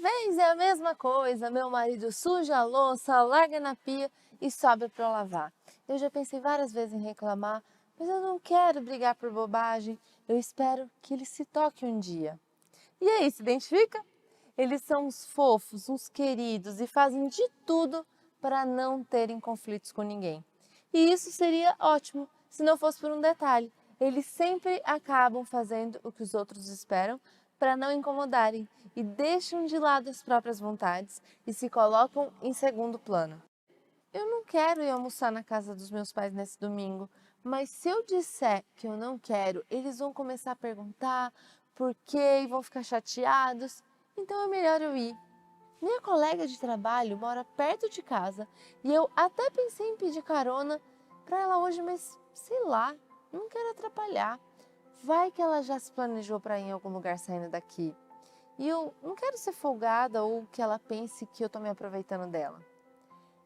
vez é a mesma coisa, meu marido suja a louça, larga na pia e sobra para eu lavar. Eu já pensei várias vezes em reclamar, mas eu não quero brigar por bobagem, eu espero que ele se toque um dia. E aí, se identifica? Eles são uns fofos, uns queridos e fazem de tudo para não terem conflitos com ninguém. E isso seria ótimo se não fosse por um detalhe. Eles sempre acabam fazendo o que os outros esperam para não incomodarem e deixam de lado as próprias vontades e se colocam em segundo plano. Eu não quero ir almoçar na casa dos meus pais nesse domingo, mas se eu disser que eu não quero, eles vão começar a perguntar por quê e vão ficar chateados. Então é melhor eu ir. Minha colega de trabalho mora perto de casa e eu até pensei em pedir carona para ela hoje, mas sei lá, não quero atrapalhar. Vai que ela já se planejou para ir em algum lugar saindo daqui. E eu não quero ser folgada ou que ela pense que eu estou me aproveitando dela.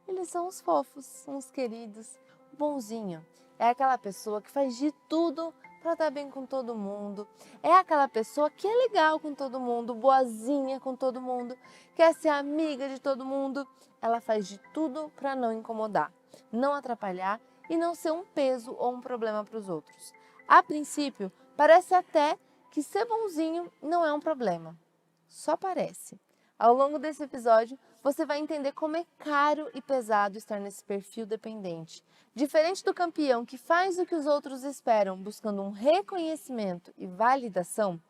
Eles são uns fofos, uns queridos. O bonzinho é aquela pessoa que faz de tudo para estar bem com todo mundo. É aquela pessoa que é legal com todo mundo, boazinha com todo mundo, quer ser amiga de todo mundo. Ela faz de tudo para não incomodar, não atrapalhar e não ser um peso ou um problema para os outros. A princípio, parece até que ser bonzinho não é um problema. Só parece. Ao longo desse episódio, você vai entender como é caro e pesado estar nesse perfil dependente. Diferente do campeão que faz o que os outros esperam, buscando um reconhecimento e validação,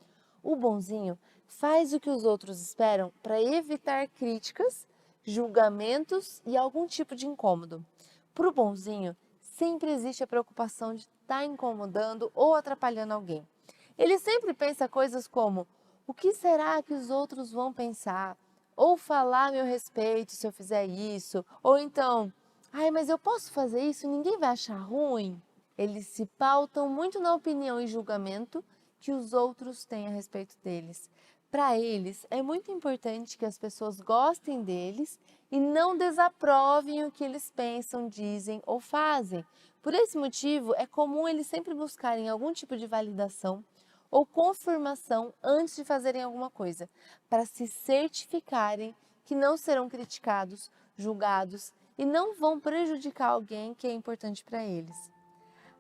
o bonzinho faz o que os outros esperam para evitar críticas, julgamentos e algum tipo de incômodo. Para o bonzinho, sempre existe a preocupação de estar incomodando ou atrapalhando alguém. Ele sempre pensa coisas como: o que será que os outros vão pensar? Ou falar a meu respeito se eu fizer isso? Ou então, ai, mas eu posso fazer isso? Ninguém vai achar ruim? Eles se pautam muito na opinião e julgamento que os outros têm a respeito deles. Para eles, é muito importante que as pessoas gostem deles e não desaprovem o que eles pensam, dizem ou fazem. Por esse motivo, é comum eles sempre buscarem algum tipo de validação ou confirmação antes de fazerem alguma coisa, para se certificarem que não serão criticados, julgados e não vão prejudicar alguém que é importante para eles.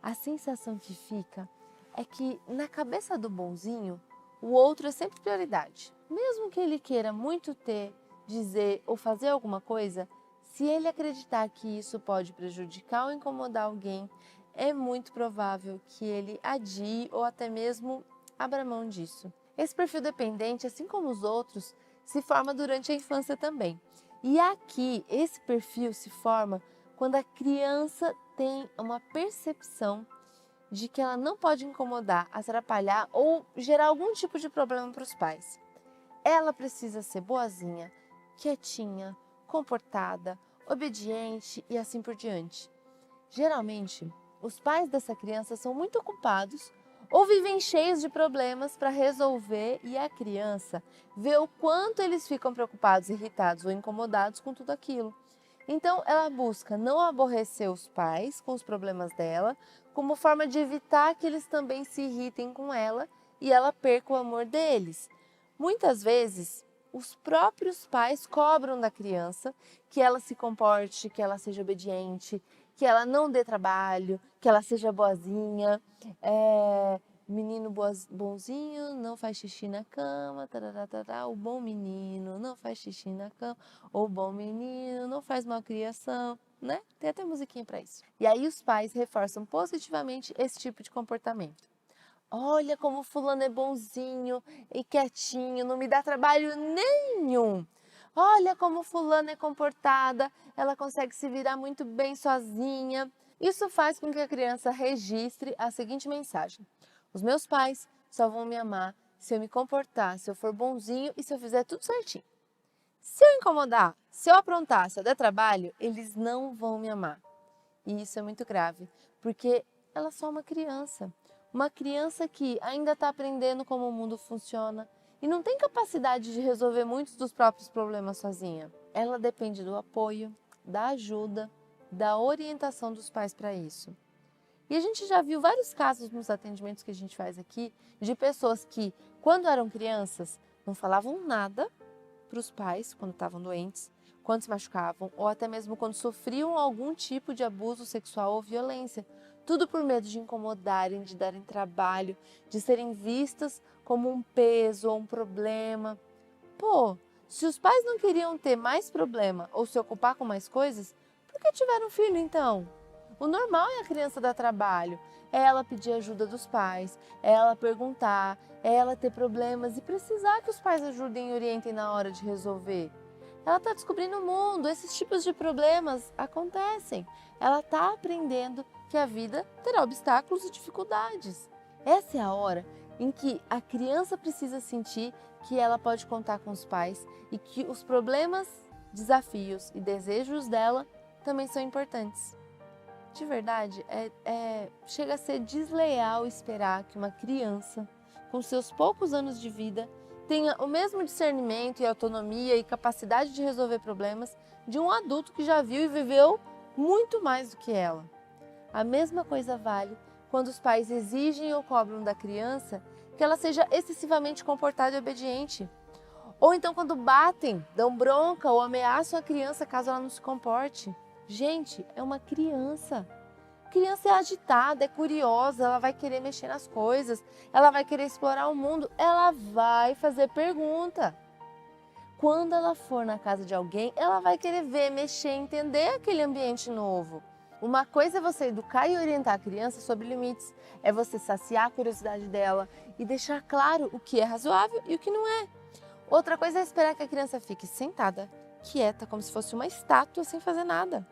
A sensação que fica é que na cabeça do bonzinho, o outro é sempre prioridade. Mesmo que ele queira muito ter, dizer ou fazer alguma coisa, se ele acreditar que isso pode prejudicar ou incomodar alguém, é muito provável que ele adie ou até mesmo abra mão disso. Esse perfil dependente, assim como os outros, se forma durante a infância também. E aqui, esse perfil se forma quando a criança tem uma percepção de que ela não pode incomodar, atrapalhar ou gerar algum tipo de problema para os pais. Ela precisa ser boazinha, quietinha, comportada, obediente e assim por diante. Geralmente, os pais dessa criança são muito ocupados ou vivem cheios de problemas para resolver e a criança vê o quanto eles ficam preocupados, irritados ou incomodados com tudo aquilo. Então, ela busca não aborrecer os pais com os problemas dela, como forma de evitar que eles também se irritem com ela e ela perca o amor deles. Muitas vezes, os próprios pais cobram da criança que ela se comporte, que ela seja obediente, que ela não dê trabalho, que ela seja boazinha. Menino bonzinho não faz xixi na cama, tarará, o bom menino não faz xixi na cama, o bom menino não faz malcriação, né? Tem até musiquinha para isso. E aí os pais reforçam positivamente esse tipo de comportamento. Olha como fulano é bonzinho e quietinho, não me dá trabalho nenhum. Olha como fulano é comportada, ela consegue se virar muito bem sozinha. Isso faz com que a criança registre a seguinte mensagem: os meus pais só vão me amar se eu me comportar, se eu for bonzinho e se eu fizer tudo certinho. Se eu incomodar, se eu aprontar, se eu der trabalho, eles não vão me amar. E isso é muito grave, porque ela é só uma criança. Uma criança que ainda está aprendendo como o mundo funciona e não tem capacidade de resolver muitos dos próprios problemas sozinha. Ela depende do apoio, da ajuda, da orientação dos pais para isso. E a gente já viu vários casos nos atendimentos que a gente faz aqui de pessoas que, quando eram crianças, não falavam nada para os pais quando estavam doentes, quando se machucavam ou até mesmo quando sofriam algum tipo de abuso sexual ou violência. Tudo por medo de incomodarem, de darem trabalho, de serem vistas como um peso ou um problema. Pô, se os pais não queriam ter mais problema ou se ocupar com mais coisas, por que tiveram filho então? O normal é a criança dar trabalho, é ela pedir ajuda dos pais, é ela perguntar, é ela ter problemas e precisar que os pais ajudem e orientem na hora de resolver. Ela está descobrindo o mundo, esses tipos de problemas acontecem. Ela está aprendendo que a vida terá obstáculos e dificuldades. Essa é a hora em que a criança precisa sentir que ela pode contar com os pais e que os problemas, desafios e desejos dela também são importantes. De verdade, chega a ser desleal esperar que uma criança, com seus poucos anos de vida, tenha o mesmo discernimento e autonomia e capacidade de resolver problemas de um adulto que já viu e viveu muito mais do que ela. A mesma coisa vale quando os pais exigem ou cobram da criança que ela seja excessivamente comportada e obediente. Ou então quando batem, dão bronca ou ameaçam a criança caso ela não se comporte. Gente, é uma criança. Criança é agitada, é curiosa, ela vai querer mexer nas coisas, ela vai querer explorar o mundo, ela vai fazer pergunta. Quando ela for na casa de alguém, ela vai querer ver, mexer, entender aquele ambiente novo. Uma coisa é você educar e orientar a criança sobre limites, é você saciar a curiosidade dela e deixar claro o que é razoável e o que não é. Outra coisa é esperar que a criança fique sentada, quieta, como se fosse uma estátua sem fazer nada.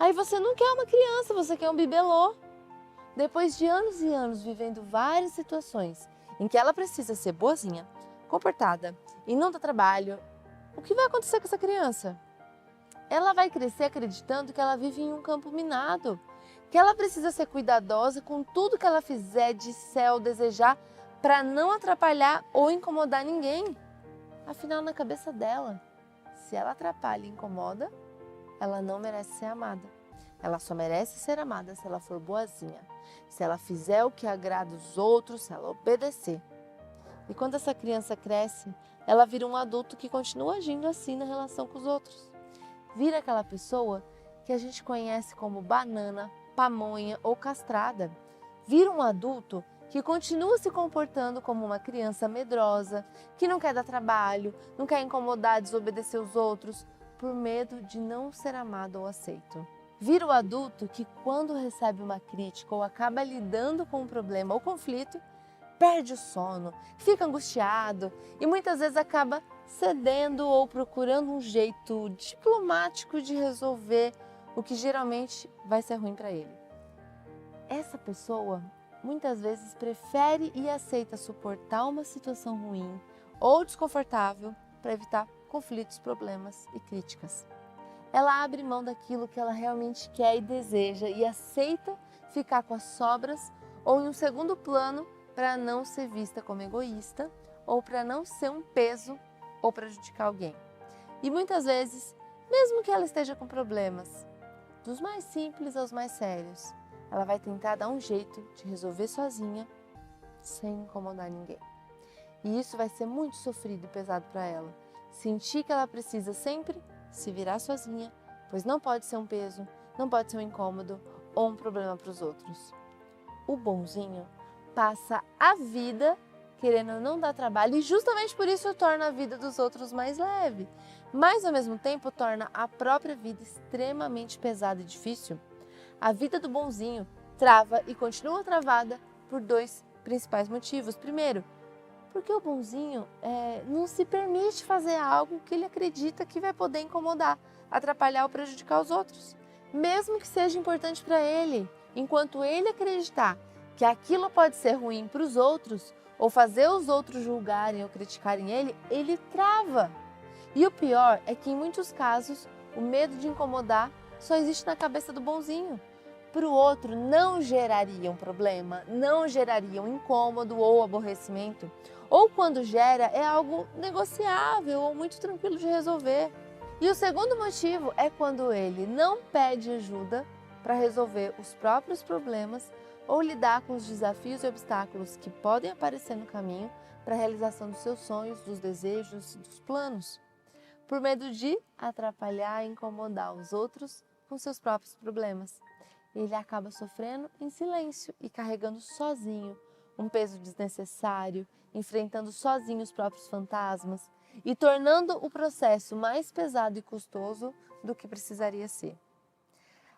Aí você não quer uma criança, você quer um bibelô. Depois de anos e anos vivendo várias situações em que ela precisa ser boazinha, comportada e não dar trabalho, o que vai acontecer com essa criança? Ela vai crescer acreditando que ela vive em um campo minado, que ela precisa ser cuidadosa com tudo que ela fizer, disser ou desejar para não atrapalhar ou incomodar ninguém. Afinal, na cabeça dela, se ela atrapalha e incomoda, ela não merece ser amada. Ela só merece ser amada se ela for boazinha, se ela fizer o que agrada os outros, se ela obedecer. E quando essa criança cresce, ela vira um adulto que continua agindo assim na relação com os outros. Vira aquela pessoa que a gente conhece como banana, pamonha ou castrada. Vira um adulto que continua se comportando como uma criança medrosa, que não quer dar trabalho, não quer incomodar, desobedecer os outros, por medo de não ser amado ou aceito. Vira o adulto que, quando recebe uma crítica ou acaba lidando com um problema ou conflito, perde o sono, fica angustiado e muitas vezes acaba cedendo ou procurando um jeito diplomático de resolver o que geralmente vai ser ruim para ele. Essa pessoa muitas vezes prefere e aceita suportar uma situação ruim ou desconfortável para evitar conflitos, problemas e críticas. Ela abre mão daquilo que ela realmente quer e deseja e aceita ficar com as sobras ou em um segundo plano para não ser vista como egoísta ou para não ser um peso ou prejudicar alguém. E muitas vezes, mesmo que ela esteja com problemas, dos mais simples aos mais sérios, ela vai tentar dar um jeito de resolver sozinha, sem incomodar ninguém. E isso vai ser muito sofrido e pesado para ela. Sentir que ela precisa sempre se virar sozinha, pois não pode ser um peso, não pode ser um incômodo ou um problema para os outros. O bonzinho passa a vida querendo não dar trabalho e justamente por isso torna a vida dos outros mais leve, mas ao mesmo tempo torna a própria vida extremamente pesada e difícil. A vida do bonzinho trava e continua travada por dois principais motivos. Primeiro, porque o bonzinho não se permite fazer algo que ele acredita que vai poder incomodar, atrapalhar ou prejudicar os outros, mesmo que seja importante para ele. Enquanto ele acreditar que aquilo pode ser ruim para os outros ou fazer os outros julgarem ou criticarem ele, ele trava. E o pior é que em muitos casos o medo de incomodar só existe na cabeça do bonzinho. Para o outro não geraria um problema, não geraria um incômodo ou aborrecimento, ou quando gera é algo negociável ou muito tranquilo de resolver. E o segundo motivo é quando ele não pede ajuda para resolver os próprios problemas ou lidar com os desafios e obstáculos que podem aparecer no caminho para a realização dos seus sonhos, dos desejos e dos planos. por medo de atrapalhar e incomodar os outros com seus próprios problemas. Ele acaba sofrendo em silêncio e carregando sozinho um peso desnecessário, enfrentando sozinho os próprios fantasmas e tornando o processo mais pesado e custoso do que precisaria ser.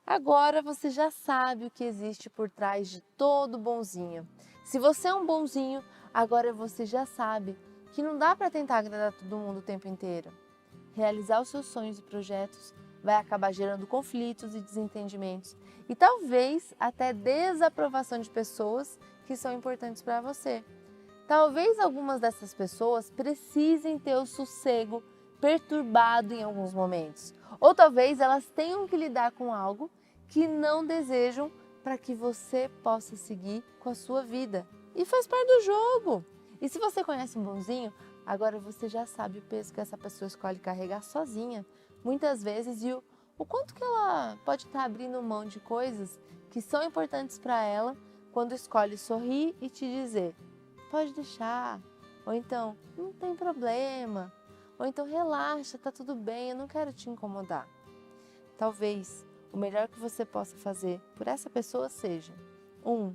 Agora você já sabe o que existe por trás de todo bonzinho. Se você é um bonzinho, agora você já sabe que não dá para tentar agradar todo mundo o tempo inteiro. Realizar os seus sonhos e projetos vai acabar gerando conflitos e desentendimentos e talvez até desaprovação de pessoas que são importantes para você. Talvez algumas dessas pessoas precisem ter o sossego perturbado em alguns momentos. Ou talvez elas tenham que lidar com algo que não desejam para que você possa seguir com a sua vida. E faz parte do jogo. E se você conhece um bonzinho, agora você já sabe o peso que essa pessoa escolhe carregar sozinha, muitas vezes, e o quanto que ela pode estar abrindo mão de coisas que são importantes para ela quando escolhe sorrir e te dizer: pode deixar, ou então, não tem problema, ou então, relaxa, tá tudo bem, eu não quero te incomodar. Talvez o melhor que você possa fazer por essa pessoa seja: 1.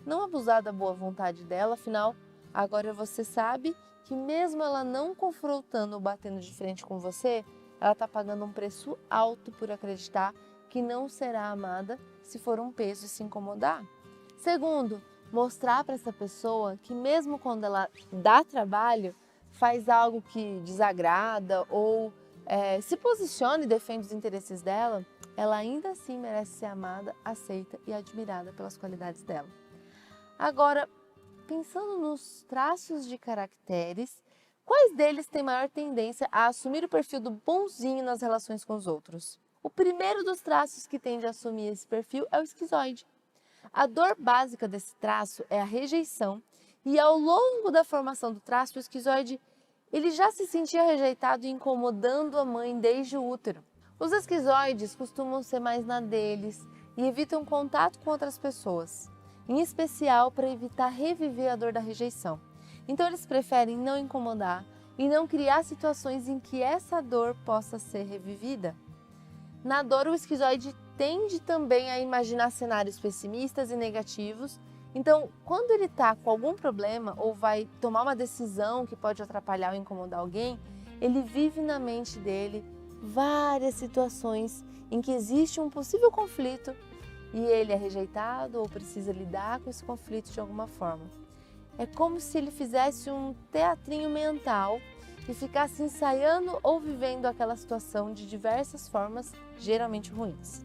Não abusar da boa vontade dela, afinal, agora você sabe que mesmo ela não confrontando ou batendo de frente com você, ela está pagando um preço alto por acreditar que não será amada se for um peso e se incomodar. 2. Mostrar para essa pessoa que mesmo quando ela dá trabalho, faz algo que desagrada ou se posiciona e defende os interesses dela, ela ainda assim merece ser amada, aceita e admirada pelas qualidades dela. Agora, pensando nos traços de caracteres, quais deles têm maior tendência a assumir o perfil do bonzinho nas relações com os outros? O primeiro dos traços que tende a assumir esse perfil é o esquizoide. A dor básica desse traço é a rejeição e ao longo da formação do traço, o esquizoide ele já se sentia rejeitado e incomodando a mãe desde o útero. Os esquizoides costumam ser mais na deles e evitam contato com outras pessoas, em especial para evitar reviver a dor da rejeição. Então eles preferem não incomodar e não criar situações em que essa dor possa ser revivida. Na dor, o esquizoide tende também a imaginar cenários pessimistas e negativos. Então, quando ele está com algum problema ou vai tomar uma decisão que pode atrapalhar ou incomodar alguém, ele vive na mente dele várias situações em que existe um possível conflito e ele é rejeitado ou precisa lidar com esse conflito de alguma forma. É como se ele fizesse um teatrinho mental e ficasse ensaiando ou vivendo aquela situação de diversas formas, geralmente ruins.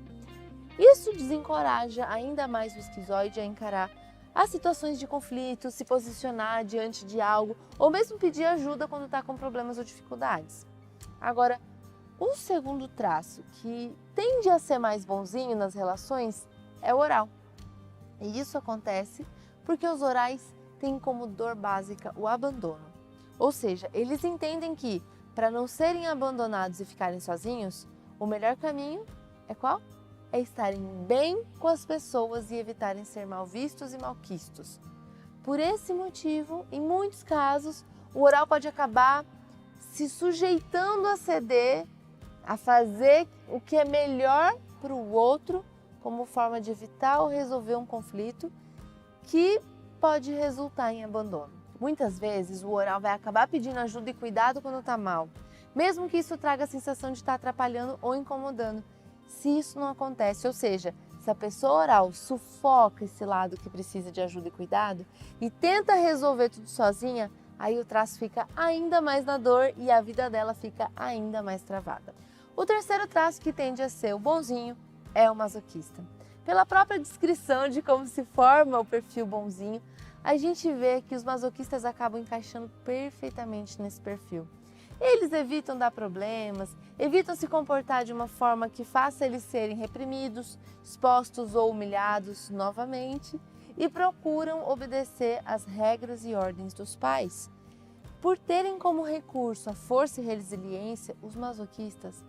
Isso desencoraja ainda mais o esquizoide a encarar as situações de conflito, se posicionar diante de algo ou mesmo pedir ajuda quando está com problemas ou dificuldades. Agora, o segundo traço que tende a ser mais bonzinho nas relações é o oral. E isso acontece porque os orais têm como dor básica o abandono. Ou seja, eles entendem que, para não serem abandonados e ficarem sozinhos, o melhor caminho é qual? É estarem bem com as pessoas e evitarem ser mal vistos e malquistos. Por esse motivo, em muitos casos, o oral pode acabar se sujeitando a ceder, a fazer o que é melhor para o outro, como forma de evitar ou resolver um conflito que pode resultar em abandono. Muitas vezes o oral vai acabar pedindo ajuda e cuidado quando está mal, mesmo que isso traga a sensação de estar atrapalhando ou incomodando. Se isso não acontece, ou seja, se a pessoa oral sufoca esse lado que precisa de ajuda e cuidado e tenta resolver tudo sozinha, aí o traço fica ainda mais na dor e a vida dela fica ainda mais travada. O terceiro traço que tende a ser o bonzinho é o masoquista. Pela própria descrição de como se forma o perfil bonzinho, a gente vê que os masoquistas acabam encaixando perfeitamente nesse perfil. Eles evitam dar problemas, evitam se comportar de uma forma que faça eles serem reprimidos, expostos ou humilhados novamente e procuram obedecer às regras e ordens dos pais. Por terem como recurso a força e resiliência, os masoquistas,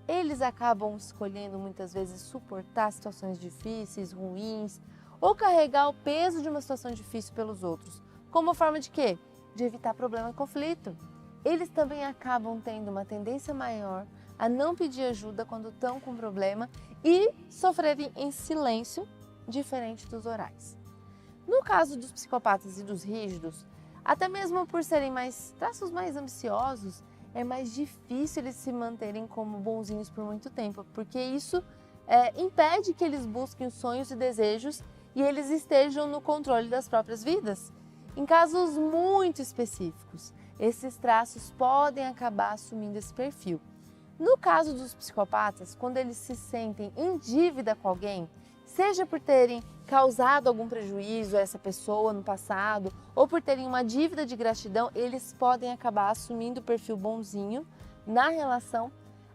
eles acabam escolhendo muitas vezes suportar situações difíceis, ruins, ou carregar o peso de uma situação difícil pelos outros. Como forma de quê? De evitar problema e conflito. eles também acabam tendo uma tendência maior a não pedir ajuda quando estão com problema e sofrerem em silêncio, diferente dos orais. No caso dos psicopatas e dos rígidos, até mesmo por serem traços mais ambiciosos, é mais difícil eles se manterem como bonzinhos por muito tempo, porque isso impede que eles busquem os sonhos e desejos e eles estejam no controle das próprias vidas. Em casos muito específicos, esses traços podem acabar assumindo esse perfil. No caso dos psicopatas, quando eles se sentem em dívida com alguém, seja por terem causado algum prejuízo a essa pessoa no passado ou por terem uma dívida de gratidão, eles podem acabar assumindo o perfil bonzinho na relação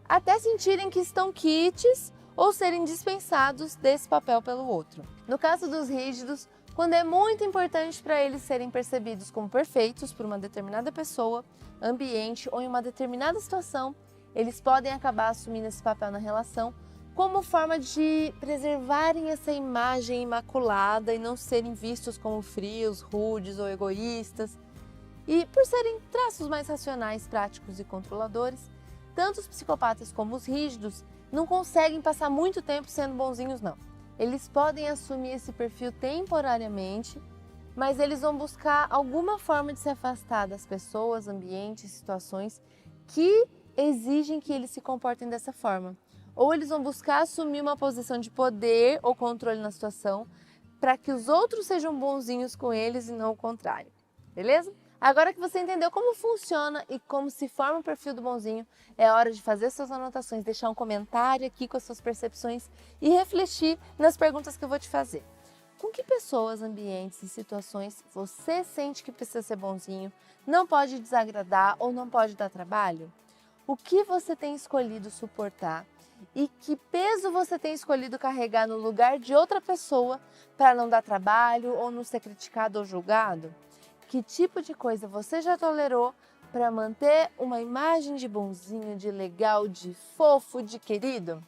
até sentirem que estão quites ou serem dispensados desse papel pelo outro. No caso dos rígidos, quando é muito importante para eles serem percebidos como perfeitos por uma determinada pessoa, ambiente ou em uma determinada situação, eles podem acabar assumindo esse papel na relação como forma de preservarem essa imagem imaculada e não serem vistos como frios, rudes ou egoístas. E por serem traços mais racionais, práticos e controladores, tanto os psicopatas como os rígidos não conseguem passar muito tempo sendo bonzinhos, não. Eles podem assumir esse perfil temporariamente, mas eles vão buscar alguma forma de se afastar das pessoas, ambientes, situações que exigem que eles se comportem dessa forma. Ou eles vão buscar assumir uma posição de poder ou controle na situação para que os outros sejam bonzinhos com eles e não o contrário. Beleza? Agora que você entendeu como funciona e como se forma o perfil do bonzinho, é hora de fazer suas anotações, deixar um comentário aqui com as suas percepções e refletir nas perguntas que eu vou te fazer. Com que pessoas, ambientes e situações você sente que precisa ser bonzinho, não pode desagradar ou não pode dar trabalho? O que você tem escolhido suportar? E que peso você tem escolhido carregar no lugar de outra pessoa para não dar trabalho ou não ser criticado ou julgado? Que tipo de coisa você já tolerou para manter uma imagem de bonzinho, de legal, de fofo, de querido?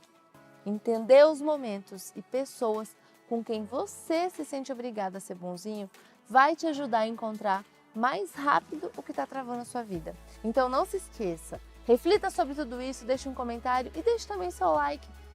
Entender os momentos e pessoas com quem você se sente obrigado a ser bonzinho vai te ajudar a encontrar mais rápido o que está travando a sua vida. Então não se esqueça. Reflita sobre tudo isso, deixe um comentário e deixe também seu like